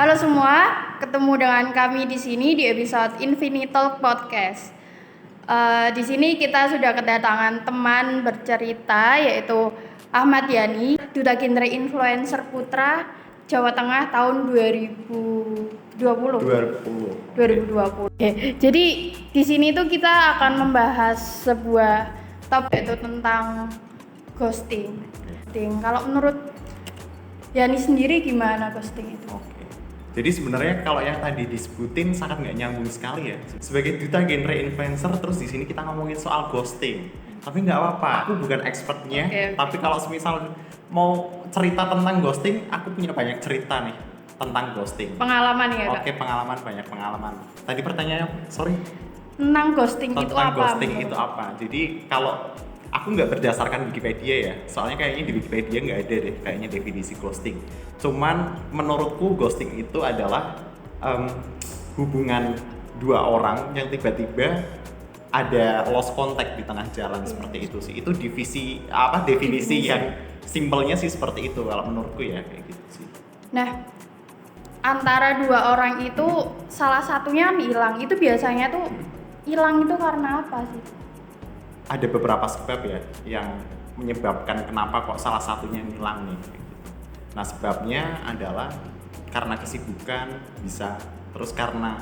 Halo semua, ketemu dengan kami di sini di episode Infinity Talk Podcast. Di sini kita sudah kedatangan teman bercerita yaitu Ahmad Yani, Duta Genre Influencer Putra Jawa Tengah tahun 2020. 2020. Jadi di sini tuh kita akan membahas sebuah topik itu tentang ghosting. Kalau menurut Yani sendiri gimana ghosting itu? Jadi sebenarnya kalau yang tadi disebutin sangat nggak nyambung sekali ya. Sebagai duta genre influencer, terus di sini kita ngomongin soal ghosting. Tapi nggak apa-apa, aku bukan expertnya. Okay. Tapi kalau semisal mau cerita tentang ghosting, aku punya banyak cerita nih tentang ghosting. Pengalaman ya, Kak? Oke, banyak pengalaman. Tadi pertanyaannya, sorry. Tentang ghosting itu apa? Ghosting itu apa? Jadi kalau aku nggak berdasarkan Wikipedia ya, soalnya kayaknya di Wikipedia nggak ada deh kayaknya definisi ghosting. Cuman menurutku ghosting itu adalah hubungan dua orang yang tiba-tiba ada lost contact di tengah jalan, seperti itu sih. Itu definisi yang simpelnya sih seperti itu kalau menurutku ya, kayak gitu sih. Nah, antara dua orang itu salah satunya hilang, itu biasanya tuh hilang itu karena apa sih? Ada beberapa sebab ya yang menyebabkan kenapa kok salah satunya hilang nih. Nah, sebabnya adalah karena kesibukan bisa, terus karena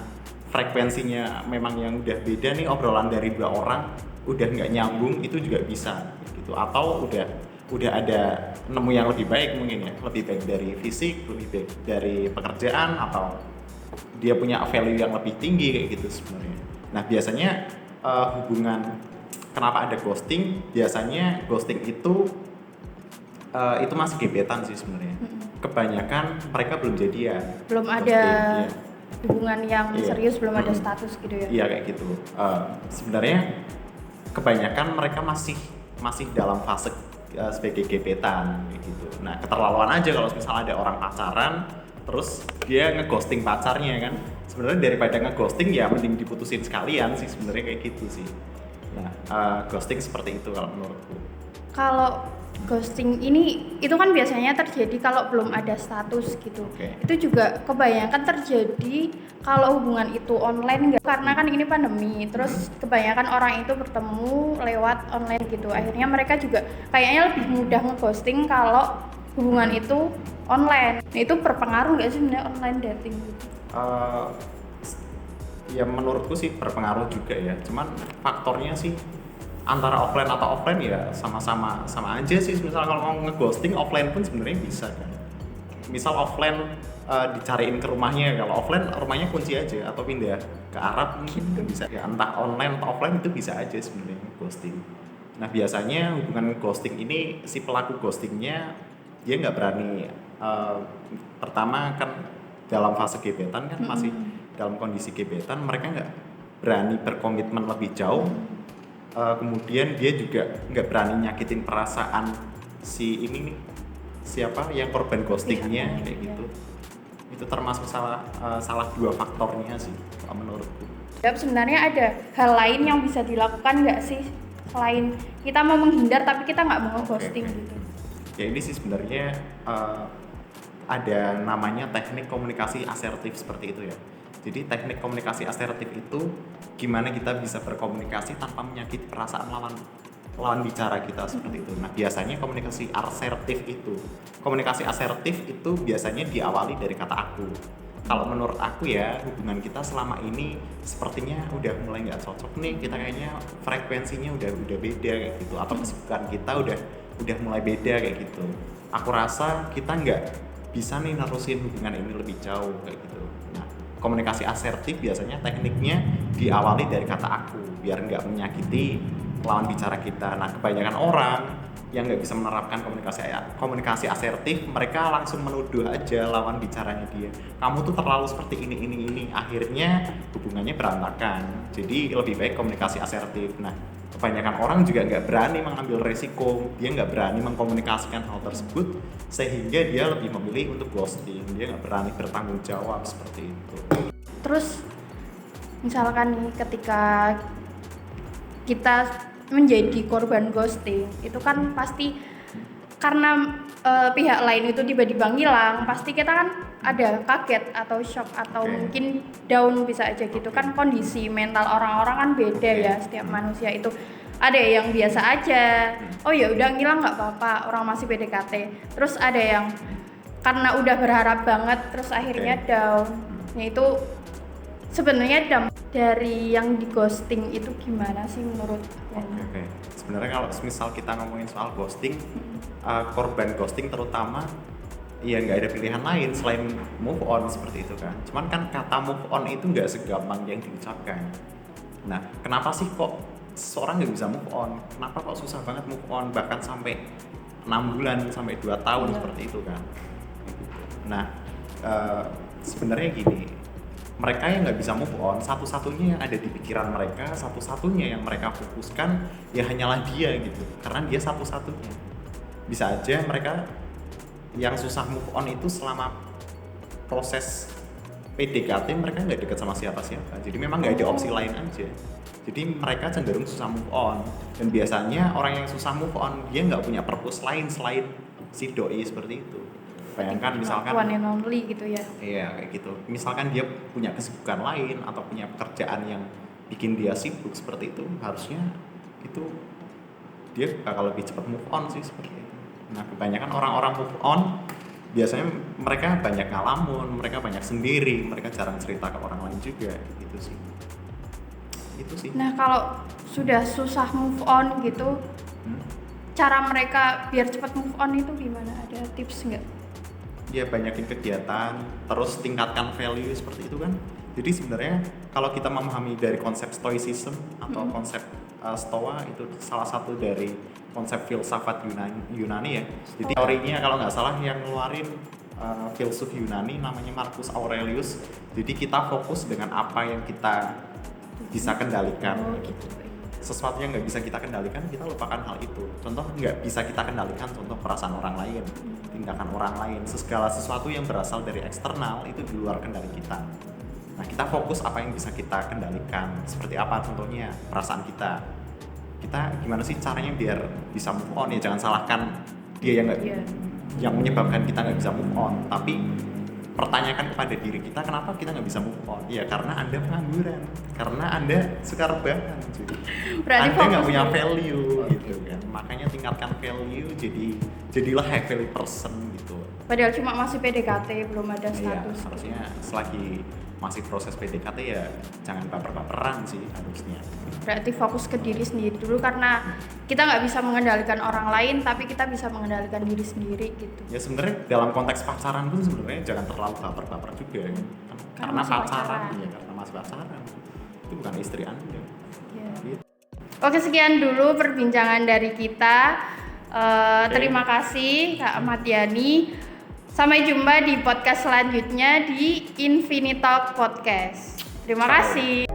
frekuensinya memang yang udah beda nih, obrolan dari dua orang udah nggak nyambung, itu juga bisa gitu. Atau udah ada nemu yang lebih baik mungkin ya, lebih baik dari fisik, lebih baik dari pekerjaan, atau dia punya value yang lebih tinggi kayak gitu sebenarnya. Nah, biasanya hubungan kenapa ada ghosting? Biasanya ghosting itu masih gebetan sih sebenarnya. Kebanyakan mereka belum jadian. Belum ada hubungan yang serius, belum ada status gitu ya? Iya, kayak gitu. Sebenarnya kebanyakan mereka masih dalam fase sebagai gebetan kayak gitu. Nah, keterlaluan aja kalau misalnya ada orang pacaran terus dia ngeghosting pacarnya kan. Sebenarnya daripada ngeghosting ya mending diputusin sekalian sih sebenarnya, kayak gitu sih. Nah, ghosting seperti itu kalau menurutku. Kalau ghosting ini itu kan biasanya terjadi kalau belum ada status gitu. Itu juga kebanyakan terjadi kalau hubungan itu online nggak? Karena kan ini pandemi, terus kebanyakan orang itu bertemu lewat online gitu. Akhirnya mereka juga kayaknya lebih mudah ngeghosting kalau hubungan itu online. Nah, itu berpengaruh nggak sih sebenarnya online dating gitu? Ya menurutku sih berpengaruh juga ya, cuman faktornya sih antara offline atau offline ya sama aja sih. Misal kalau mau ngeghosting offline pun sebenarnya bisa kan. Misal offline dicariin ke rumahnya, kalau offline rumahnya kunci aja atau pindah ke Arab mungkin juga bisa ya. Entah online atau offline itu bisa aja sebenarnya ghosting. Nah, biasanya hubungan ghosting ini si pelaku ghostingnya dia nggak berani, pertama kan dalam fase gebetan kan, masih dalam kondisi gebetan, mereka nggak berani berkomitmen lebih jauh. Kemudian dia juga nggak berani nyakitin perasaan si ini nih, siapa yang korban ghostingnya kayak gitu. Itu termasuk salah dua faktornya sih menurutku. Sebenarnya ada hal lain yang bisa dilakukan nggak sih selain kita mau menghindar tapi kita nggak mau ghosting gitu? Ya ini sih sebenarnya ada namanya teknik komunikasi asertif seperti itu ya. Jadi teknik komunikasi asertif itu gimana kita bisa berkomunikasi tanpa menyakiti perasaan lawan bicara kita, seperti itu. Nah, biasanya komunikasi asertif itu biasanya diawali dari kata aku. Kalau menurut aku ya, hubungan kita selama ini sepertinya udah mulai nggak cocok nih, kita kayaknya frekuensinya udah beda kayak gitu, atau kesibukan kita udah mulai beda kayak gitu. Aku rasa kita nggak bisa nih nerusin hubungan ini lebih jauh kayak gitu. Nah, komunikasi asertif biasanya tekniknya diawali dari kata aku biar nggak menyakiti lawan bicara kita. Nah, kebanyakan orang yang nggak bisa menerapkan komunikasi asertif, mereka langsung menuduh aja lawan bicaranya dia, kamu tuh terlalu seperti ini. Akhirnya hubungannya berantakan. Jadi lebih baik komunikasi asertif. Nah, kebanyakan orang juga nggak berani mengambil resiko, dia nggak berani mengkomunikasikan hal tersebut, sehingga dia lebih memilih untuk ghosting. Dia nggak berani bertanggung jawab seperti itu. Terus misalkan nih ketika kita menjadi korban ghosting, itu kan pasti karena pihak lain itu tiba-tiba ngilang, pasti kita kan ada kaget atau shock atau Oke. mungkin down bisa aja gitu. Oke. Kan kondisi mental orang-orang kan beda Oke. ya, setiap manusia itu. Ada yang biasa aja, oh ya udah ngilang nggak apa-apa, orang masih PDKT. Terus ada yang karena udah berharap banget terus akhirnya Oke. down. Nah itu sebenarnya dampak dari yang di ghosting itu gimana sih menurut Yani? Oke. Sebenarnya kalau misal kita ngomongin soal ghosting, korban ghosting terutama ya nggak ada pilihan lain selain move on seperti itu kan. Cuman kan kata move on itu nggak segampang yang diucapkan. Nah, kenapa sih kok seseorang nggak bisa move on? Kenapa kok susah banget move on bahkan sampai 6 bulan sampai 2 tahun Iya. seperti itu kan? Nah, sebenarnya gini, mereka yang nggak bisa move on, satu-satunya yang ada di pikiran mereka, satu-satunya yang mereka fokuskan ya hanyalah dia gitu, karena dia satu-satunya. Bisa aja mereka yang susah move on itu selama proses PDKT mereka nggak dekat sama siapa-siapa, jadi memang nggak ada opsi lain aja. Jadi mereka cenderung susah move on, dan biasanya orang yang susah move on dia nggak punya purpose lain selain si doi seperti itu. Bayangkan misalkan one and only gitu ya. iya kayak gitu. Misalkan dia punya kesibukan lain atau punya pekerjaan yang bikin dia sibuk seperti itu, harusnya itu dia bakal lebih cepat move on sih seperti itu. Nah, kebanyakan orang-orang move on biasanya mereka banyak ngalamun, mereka banyak sendiri, mereka jarang cerita ke orang lain juga gitu sih. Itu sih. Nah kalau sudah susah move on gitu, cara mereka biar cepat move on itu gimana? Ada tips nggak? Ya banyakin kegiatan, terus tingkatkan value seperti itu kan. Jadi sebenarnya kalau kita memahami dari konsep stoicism atau konsep stoa, itu salah satu dari konsep filsafat Yunani ya. Jadi teorinya kalau nggak salah yang ngeluarin filsuf Yunani namanya Marcus Aurelius. Jadi kita fokus dengan apa yang kita bisa kendalikan. Oh gitu. Sesuatu yang nggak bisa kita kendalikan, kita lupakan hal itu. Contoh nggak bisa kita kendalikan, contoh perasaan orang lain, tindakan orang lain, segala sesuatu yang berasal dari eksternal itu di luar kendali kita. Nah, kita fokus apa yang bisa kita kendalikan. Seperti apa contohnya? Perasaan kita. Kita gimana sih caranya biar bisa move on? Ya jangan salahkan dia yang nggak, yang menyebabkan kita nggak bisa move on, tapi pertanyakan kepada diri kita, kenapa kita nggak bisa move on? Ya karena Anda pengangguran, karena Anda suka rebahan, jadi Berarti Anda nggak fokus punya dulu. value gitu kan. Makanya tingkatkan value, jadilah high value person gitu. Padahal cuma masih PDKT, belum ada Iya, status. harusnya selagi masih proses PDKT ya jangan baper-baperan sih harusnya. Berarti fokus ke diri sendiri dulu, karena kita nggak bisa mengendalikan orang lain, tapi kita bisa mengendalikan diri sendiri gitu. Ya sebenarnya dalam konteks pacaran pun sebenarnya jangan terlalu baper-baper juga kan. Karena masih pacaran, pacaran. ya karena masih pacaran. Itu bukan istri Anda. Ya. Gitu. Oke, sekian dulu perbincangan dari kita. Terima kasih Kak Ahmad Yani. Sampai jumpa di podcast selanjutnya di Infinity Talk Podcast. Terima kasih.